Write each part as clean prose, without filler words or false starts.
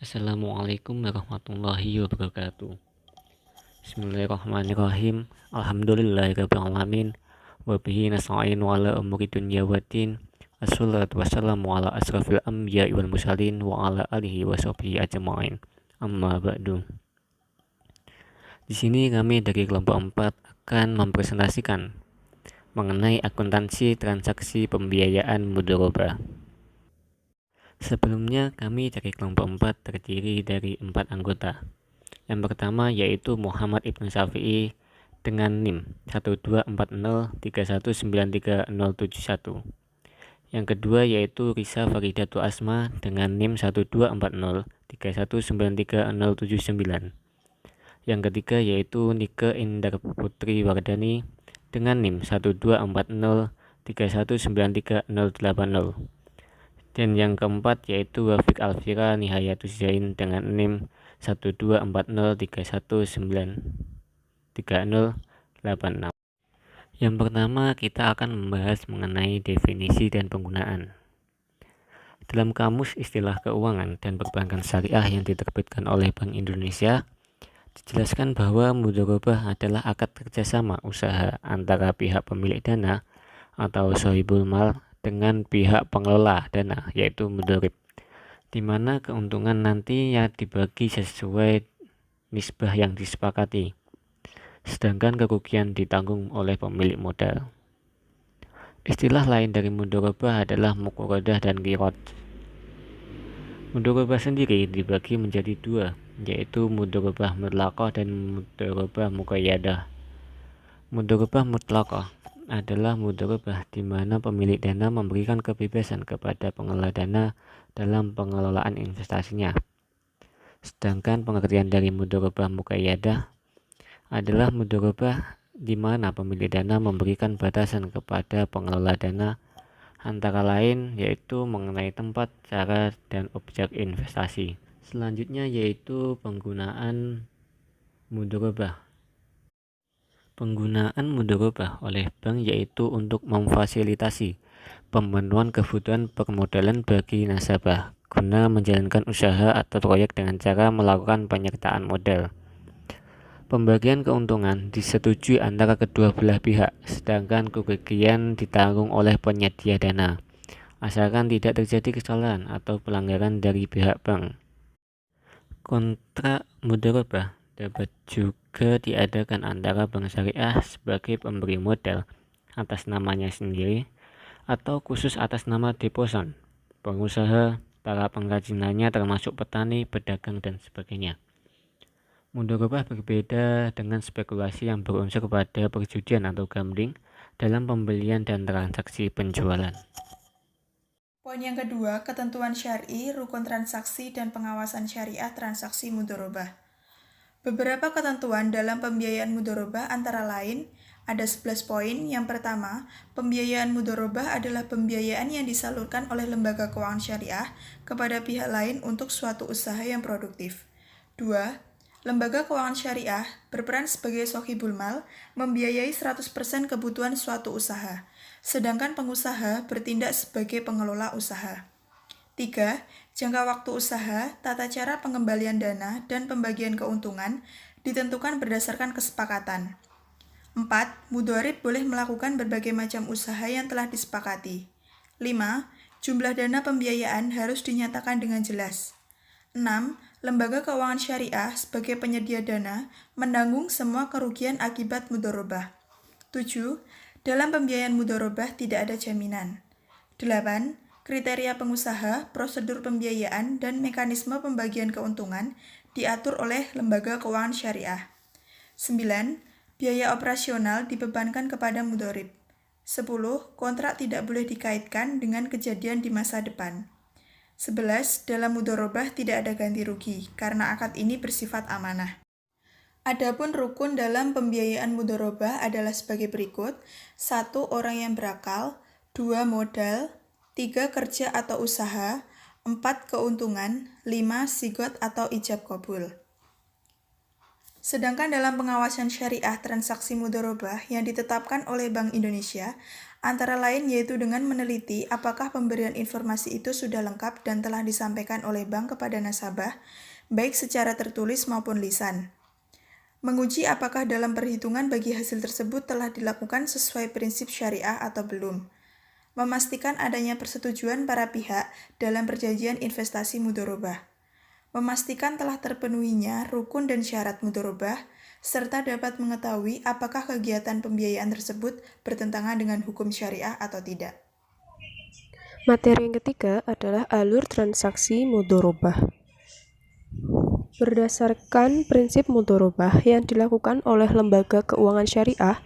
Assalamualaikum warahmatullahi wabarakatuh. Bismillahirrahmanirrahim. Alhamdulillahirrahmanirrahim. Wabihi nasta'inu ala umuri dunya waddin. Assalatu wassalamu ala asrafil anbiya wal mursalin wa ala alihi wa sahbihi ajma'in. Amma ba'du. Di sini kami dari kelompok 4 akan mempresentasikan mengenai akuntansi transaksi pembiayaan mudharabah. Sebelumnya kami dari kelompok 4 terdiri dari 4 anggota. Yang pertama yaitu Muhammad Ibnu Syafi'i dengan NIM 12403193071. Yang kedua yaitu Risa Faridatu Asma dengan NIM 12403193079. Yang ketiga yaitu Nike Indar Putri Wardani dengan NIM 12403193080. Dan yang keempat yaitu Wafik Alfira Nihayatus Zain dengan NIM 12403193086. Yang pertama kita akan membahas mengenai definisi dan penggunaan. Dalam kamus istilah keuangan dan perbankan syariah yang diterbitkan oleh Bank Indonesia, dijelaskan bahwa mudharabah adalah akad kerjasama usaha antara pihak pemilik dana atau sohibul mal dengan pihak pengelola dana yaitu mudharib, di mana keuntungan nantinya dibagi sesuai nisbah yang disepakati, sedangkan kerugian ditanggung oleh pemilik modal. Istilah lain dari mudharabah adalah muqaradah dan qirad. Mudharabah sendiri dibagi menjadi dua, yaitu mudharabah mutlaqah dan mudharabah muqayyadah. Mudharabah mutlaqah adalah mudharabah di mana pemilik dana memberikan kebebasan kepada pengelola dana dalam pengelolaan investasinya. Sedangkan pengertian dari mudharabah muqayyadah adalah mudharabah di mana pemilik dana memberikan batasan kepada pengelola dana, antara lain yaitu mengenai tempat, cara, dan objek investasi. Selanjutnya yaitu penggunaan mudharabah. Penggunaan mudharabah oleh bank yaitu untuk memfasilitasi pemenuhan kebutuhan permodalan bagi nasabah guna menjalankan usaha atau proyek dengan cara melakukan penyertaan modal. Pembagian keuntungan disetujui antara kedua belah pihak, sedangkan kerugian ditanggung oleh penyedia dana, asalkan tidak terjadi kesalahan atau pelanggaran dari pihak bank. Kontrak mudharabah dapat juga diadakan antara bank syariah sebagai pemberi modal atas namanya sendiri atau khusus atas nama deposan, pengusaha, para pengrajinannya termasuk petani, pedagang, dan sebagainya. Mudharabah berbeda dengan spekulasi yang berunsur pada perjudian atau gambling dalam pembelian dan transaksi penjualan. Poin yang kedua, ketentuan syar'i, rukun transaksi, dan pengawasan syariah transaksi mudharabah. Beberapa ketentuan dalam pembiayaan mudharabah antara lain ada 11 poin. Yang pertama, pembiayaan mudharabah adalah pembiayaan yang disalurkan oleh lembaga keuangan syariah kepada pihak lain untuk suatu usaha yang produktif. 2. Lembaga keuangan syariah berperan sebagai sohibul mal, membiayai 100% kebutuhan suatu usaha, sedangkan pengusaha bertindak sebagai pengelola usaha. 3. Jangka waktu usaha, tata cara pengembalian dana, dan pembagian keuntungan ditentukan berdasarkan kesepakatan. 4. Mudharib boleh melakukan berbagai macam usaha yang telah disepakati. 5. Jumlah dana pembiayaan harus dinyatakan dengan jelas. 6. Lembaga keuangan syariah sebagai penyedia dana menanggung semua kerugian akibat mudharabah. 7. Dalam pembiayaan mudharabah tidak ada jaminan. 8. Kriteria pengusaha, prosedur pembiayaan, dan mekanisme pembagian keuntungan diatur oleh lembaga keuangan syariah. 9. Biaya operasional dibebankan kepada mudharib. 10. Kontrak tidak boleh dikaitkan dengan kejadian di masa depan. 11. Dalam mudharabah tidak ada ganti rugi, karena akad ini bersifat amanah. Adapun rukun dalam pembiayaan mudharabah adalah sebagai berikut. 1. Orang yang berakal. 2. Modal. 3. Kerja atau usaha. 4. Keuntungan. 5. Sigot atau ijab qabul. Sedangkan dalam pengawasan syariah transaksi mudharabah yang ditetapkan oleh Bank Indonesia, antara lain yaitu dengan meneliti apakah pemberian informasi itu sudah lengkap dan telah disampaikan oleh bank kepada nasabah, baik secara tertulis maupun lisan. Menguji apakah dalam perhitungan bagi hasil tersebut telah dilakukan sesuai prinsip syariah atau belum. Memastikan adanya persetujuan para pihak dalam perjanjian investasi mudharabah. Memastikan telah terpenuhinya rukun dan syarat mudharabah, serta dapat mengetahui apakah kegiatan pembiayaan tersebut bertentangan dengan hukum syariah atau tidak. Materi yang ketiga adalah alur transaksi mudharabah. Berdasarkan prinsip mudharabah yang dilakukan oleh lembaga keuangan syariah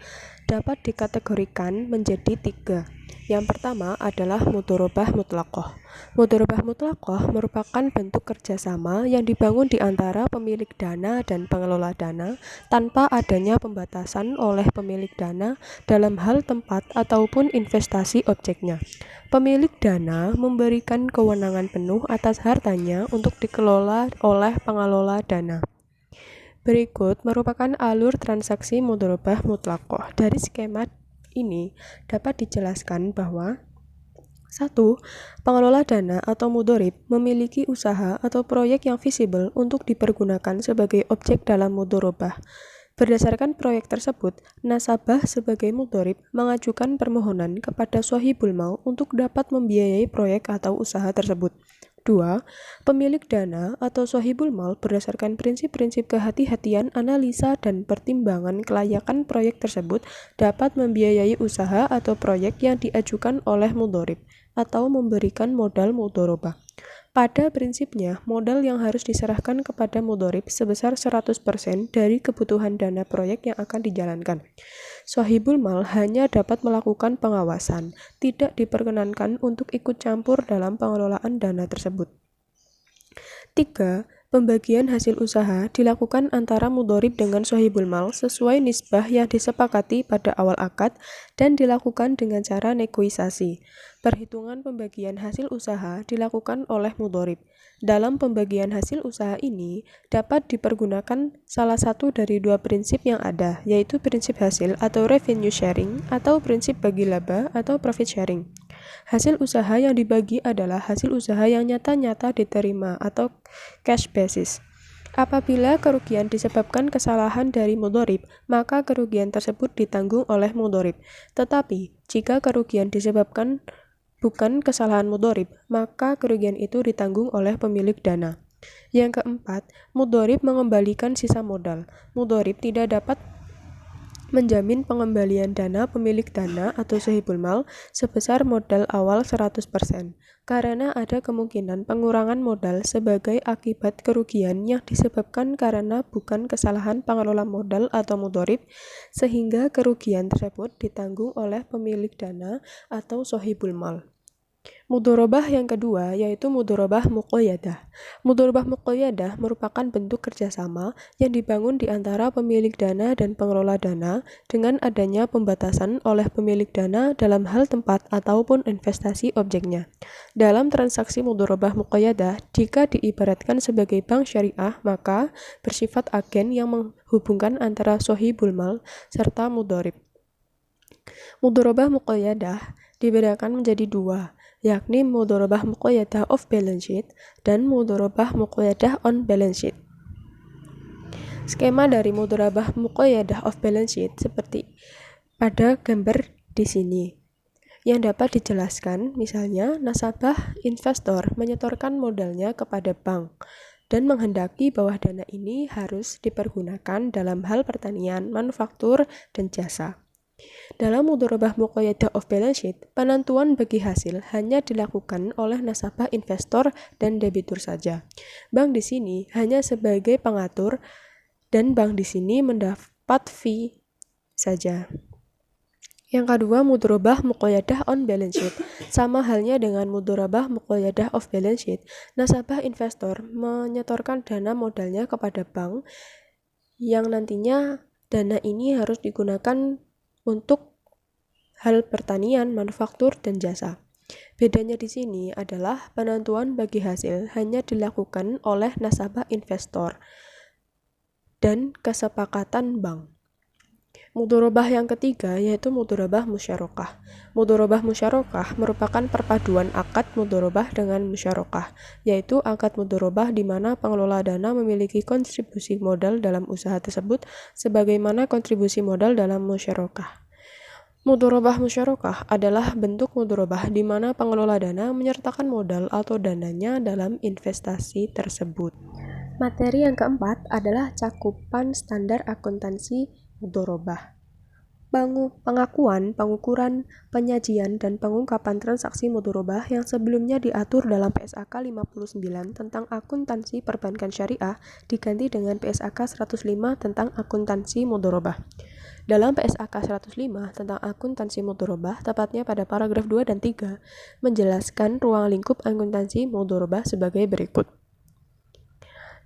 dapat dikategorikan menjadi 3. Yang pertama adalah mudharabah mutlaqah. Mudharabah mutlaqah merupakan bentuk kerjasama yang dibangun di antara pemilik dana dan pengelola dana tanpa adanya pembatasan oleh pemilik dana dalam hal tempat ataupun investasi objeknya. Pemilik dana memberikan kewenangan penuh atas hartanya untuk dikelola oleh pengelola dana. Berikut merupakan alur transaksi mudharabah mutlaqah. Dari skema ini dapat dijelaskan bahwa 1. Pengelola dana atau mudharib memiliki usaha atau proyek yang visible untuk dipergunakan sebagai objek dalam mudharabah. Berdasarkan proyek tersebut, nasabah sebagai mudharib mengajukan permohonan kepada shahibul mal untuk dapat membiayai proyek atau usaha tersebut. 2. Pemilik dana atau shahibul mal berdasarkan prinsip-prinsip kehati-hatian, analisa, dan pertimbangan kelayakan proyek tersebut dapat membiayai usaha atau proyek yang diajukan oleh mudharib atau memberikan modal mudharabah. Pada prinsipnya, modal yang harus diserahkan kepada mudharib sebesar 100% dari kebutuhan dana proyek yang akan dijalankan. Shahibul mal hanya dapat melakukan pengawasan, tidak diperkenankan untuk ikut campur dalam pengelolaan dana tersebut. 3. Pembagian hasil usaha dilakukan antara mudharib dengan shahibul mal sesuai nisbah yang disepakati pada awal akad dan dilakukan dengan cara negosiasi. Perhitungan pembagian hasil usaha dilakukan oleh mudharib. Dalam pembagian hasil usaha ini dapat dipergunakan salah satu dari 2 prinsip yang ada, yaitu prinsip hasil atau revenue sharing atau prinsip bagi laba atau profit sharing. Hasil usaha yang dibagi adalah hasil usaha yang nyata-nyata diterima atau cash basis. Apabila kerugian disebabkan kesalahan dari mudharib, maka kerugian tersebut ditanggung oleh mudharib. Tetapi, jika kerugian disebabkan bukan kesalahan mudharib, maka kerugian itu ditanggung oleh pemilik dana. Yang keempat, mudharib mengembalikan sisa modal. Mudharib tidak dapat menjamin pengembalian dana pemilik dana atau shahibul mal sebesar modal awal 100%, karena ada kemungkinan pengurangan modal sebagai akibat kerugian yang disebabkan karena bukan kesalahan pengelola modal atau mudharib, sehingga kerugian tersebut ditanggung oleh pemilik dana atau shahibul mal. Mudharabah yang kedua yaitu mudharabah muqayyadah. Mudharabah muqayyadah merupakan bentuk kerjasama yang dibangun di antara pemilik dana dan pengelola dana dengan adanya pembatasan oleh pemilik dana dalam hal tempat ataupun investasi objeknya. Dalam transaksi mudharabah muqayyadah, jika diibaratkan sebagai bank syariah, maka bersifat agen yang menghubungkan antara shahibul mal serta mudharib. Mudharabah muqayyadah dibedakan menjadi 2, yakni mudharabah muqayyadah off balance sheet dan mudharabah muqayyadah on balance sheet. Skema dari mudharabah muqayyadah off balance sheet seperti pada gambar di sini. Yang dapat dijelaskan, misalnya nasabah investor menyetorkan modalnya kepada bank dan menghendaki bahwa dana ini harus dipergunakan dalam hal pertanian, manufaktur, dan jasa. Dalam mudharabah muqayyadah off balance sheet, penentuan bagi hasil hanya dilakukan oleh nasabah investor dan debitur saja. Bank di sini hanya sebagai pengatur dan bank di sini mendapat fee saja. Yang kedua, mudharabah muqayyadah on balance sheet. Sama halnya dengan mudharabah muqayyadah off balance sheet, nasabah investor menyetorkan dana modalnya kepada bank yang nantinya dana ini harus digunakan untuk hal pertanian, manufaktur, dan jasa. Bedanya di sini adalah penentuan bagi hasil hanya dilakukan oleh nasabah investor. dan kesepakatan bank. Mudorobah yang ketiga yaitu mudorobah musyarakah. Mudorobah musyarakah merupakan perpaduan akad mudorobah dengan musyarakah, yaitu akad mudorobah di mana pengelola dana memiliki kontribusi modal dalam usaha tersebut sebagaimana kontribusi modal dalam musyarakah. Mudorobah musyarakah adalah bentuk mudorobah di mana pengelola dana menyertakan modal atau dananya dalam investasi tersebut. Materi yang keempat adalah cakupan standar akuntansi mudorobah. Pengakuan, pengukuran, penyajian, dan pengungkapan transaksi mudorobah yang sebelumnya diatur dalam PSAK 59 tentang akuntansi perbankan syariah diganti dengan PSAK 105 tentang akuntansi mudorobah. Dalam PSAK 105 tentang akuntansi mudorobah, tepatnya pada paragraf 2 dan 3, menjelaskan ruang lingkup akuntansi mudorobah sebagai berikut.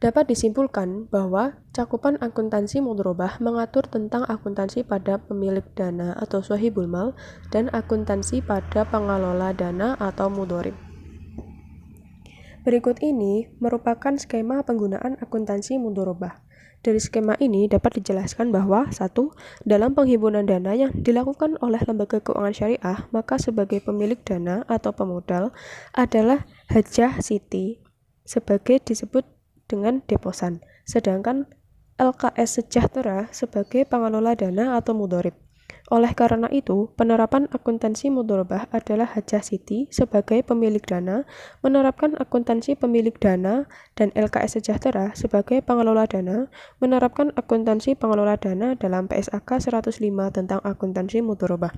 Dapat disimpulkan bahwa cakupan akuntansi mudorobah mengatur tentang akuntansi pada pemilik dana atau sahibul mal dan akuntansi pada pengelola dana atau mudorib. Berikut ini merupakan skema penggunaan akuntansi mudorobah. Dari skema ini dapat dijelaskan bahwa 1. Dalam penghimpunan dana yang dilakukan oleh lembaga keuangan syariah, maka sebagai pemilik dana atau pemodal adalah hajah siti sebagai disebut dengan deposan, sedangkan LKS Sejahtera sebagai pengelola dana atau mudorib. Oleh karena itu, penerapan akuntansi mudorobah adalah hajah siti sebagai pemilik dana, menerapkan akuntansi pemilik dana, dan LKS Sejahtera sebagai pengelola dana, menerapkan akuntansi pengelola dana dalam PSAK 105 tentang akuntansi mudorobah.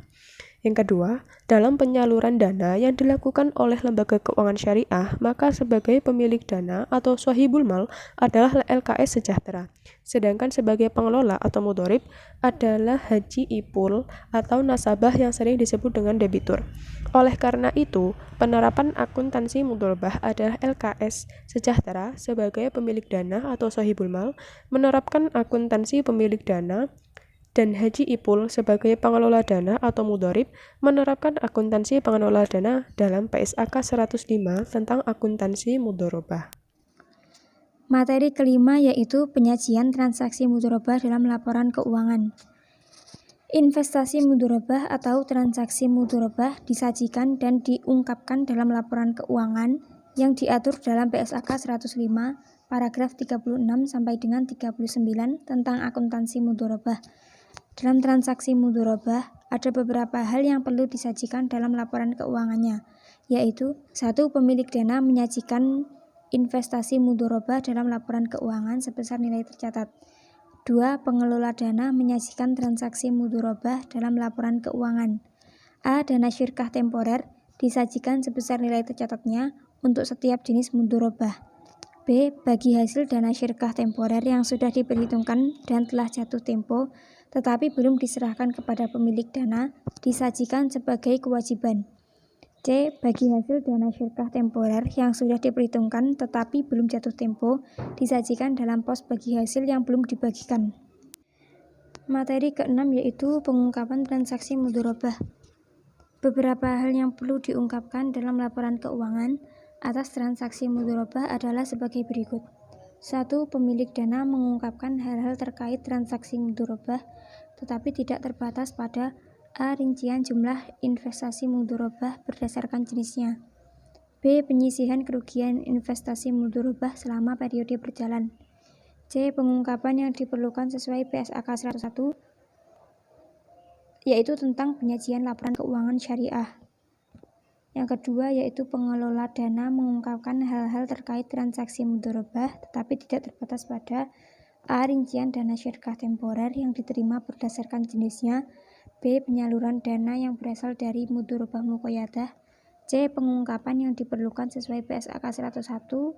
Yang kedua, dalam penyaluran dana yang dilakukan oleh lembaga keuangan syariah, maka sebagai pemilik dana atau sahibul mal adalah LKS Sejahtera. Sedangkan sebagai pengelola atau mudorib adalah Haji Ipul atau nasabah yang sering disebut dengan debitur. Oleh karena itu, penerapan akuntansi mudorobah adalah LKS Sejahtera sebagai pemilik dana atau sahibul mal, menerapkan akuntansi pemilik dana, dan Haji Ipul sebagai pengelola dana atau mudorib menerapkan akuntansi pengelola dana dalam PSAK 105 tentang akuntansi mudorobah. Materi kelima yaitu penyajian transaksi mudorobah dalam laporan keuangan. Investasi mudorobah atau transaksi mudorobah disajikan dan diungkapkan dalam laporan keuangan yang diatur dalam PSAK 105 paragraf 36 sampai dengan 39 tentang akuntansi mudorobah. Dalam transaksi mudorobah, ada beberapa hal yang perlu disajikan dalam laporan keuangannya, yaitu 1. Pemilik dana menyajikan investasi mudorobah dalam laporan keuangan sebesar nilai tercatat. 2. Pengelola dana menyajikan transaksi mudorobah dalam laporan keuangan. A. Dana syirkah temporer disajikan sebesar nilai tercatatnya untuk setiap jenis mudorobah. B. Bagi hasil dana syirkah temporer yang sudah diperhitungkan dan telah jatuh tempo tetapi belum diserahkan kepada pemilik dana, disajikan sebagai kewajiban. C. Bagi hasil dana syirkah temporer yang sudah diperhitungkan tetapi belum jatuh tempo, disajikan dalam pos bagi hasil yang belum dibagikan. Materi keenam yaitu pengungkapan transaksi mudorobah. Beberapa hal yang perlu diungkapkan dalam laporan keuangan atas transaksi mudorobah adalah sebagai berikut. 1. Pemilik dana mengungkapkan hal-hal terkait transaksi mudorobah, tetapi tidak terbatas pada A. Rincian jumlah investasi mudorobah berdasarkan jenisnya. B. Penyisihan kerugian investasi mudorobah selama periode berjalan. C. Pengungkapan yang diperlukan sesuai PSAK 101, yaitu tentang penyajian laporan keuangan syariah. Yang kedua yaitu pengelola dana mengungkapkan hal-hal terkait transaksi mudorobah, tetapi tidak terbatas pada A. Rincian dana syirkah temporer yang diterima berdasarkan jenisnya. B. Penyaluran dana yang berasal dari mudorobah muqayyadah. C. Pengungkapan yang diperlukan sesuai PSAK 101,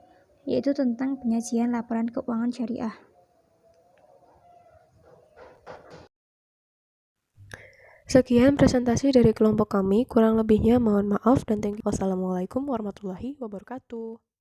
yaitu tentang penyajian laporan keuangan syariah. Sekian presentasi dari kelompok kami, kurang lebihnya mohon maaf dan thank you. Wassalamualaikum warahmatullahi wabarakatuh.